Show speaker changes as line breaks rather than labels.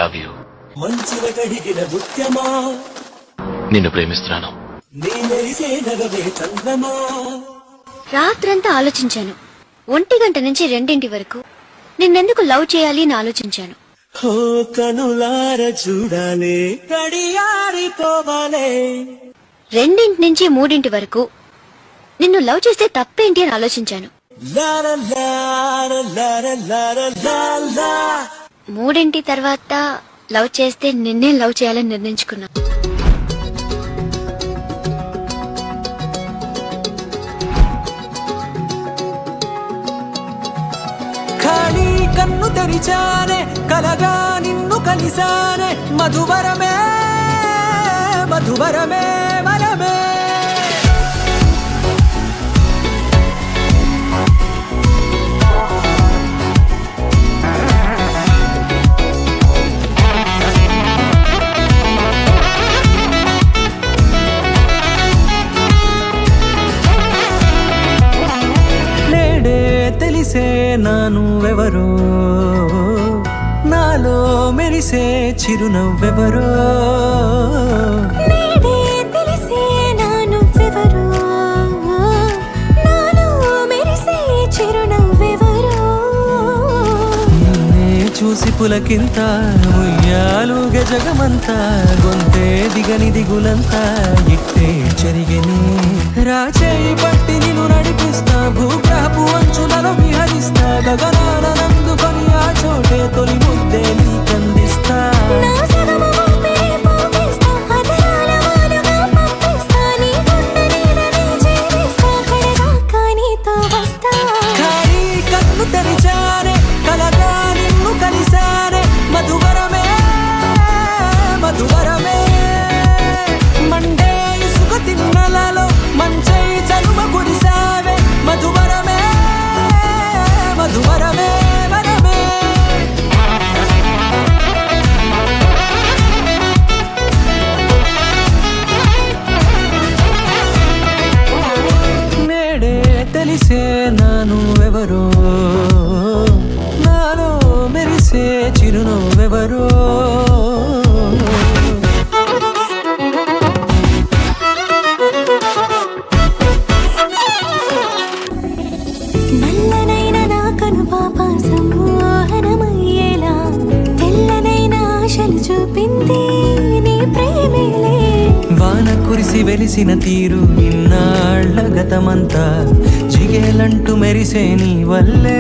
Love you. నిన్ను ప్రేమిస్తున్నాను.
రాత్రంతా ఆలోచించాను. 1 గంట నుంచి 2 వరకు నిన్నెందుకు లవ్ చేయాలి అని ఆలోచించాను.
చూడాలి
2 నుంచి 3 వరకు నిన్ను లవ్ చేస్తే తప్పేంటి అని ఆలోచించాను. 3 తర్వాత లవ్ చేస్తే నిన్నే లవ్ చేయాలని నిర్ణయించుకున్నా.
ఖాళీ కన్ను తెరిచానే కలగా నిన్ను కలిసానే మధువరమే మధువరమే వరమే తెలిసే నానువెవరో నాలో మెరిసే చిరునవ్వెవరో
తెలిసే నానువెవరో నాలో మెరిసే చిరునవ్వెవరో
నిన్నే చూసి పులకింత ఉయ్యాలుగే జగమంతా గొంతే దిగని దిగులంతా ఇట్టే చెరిగని రాచేయి పట్టి నిన్ను నడిపిస్తా భూగ్రహపు అంచులలో విహరిస్తా గగనాన నందుకొని ఆ చోటే తొలి ముద్దే నీకందిస్తా ఖాళీ కన్ను తెరిచానే కలగా నిన్ను కలిసానే మధువరమే మధువరమే మండే ఇసుక తిన్నలలో మంచై చలువ కురిసావే మధువరమే మధువరమే వరమే నేడే తెలిసే నానువెవరో నాలో మెరిసే చిరునవ్వెవరో వాన కురిసి వెలిసిన తీరు ఇన్నాళ్ల గతమంతా జిగేలంటూ మెరిసే నీ వల్లే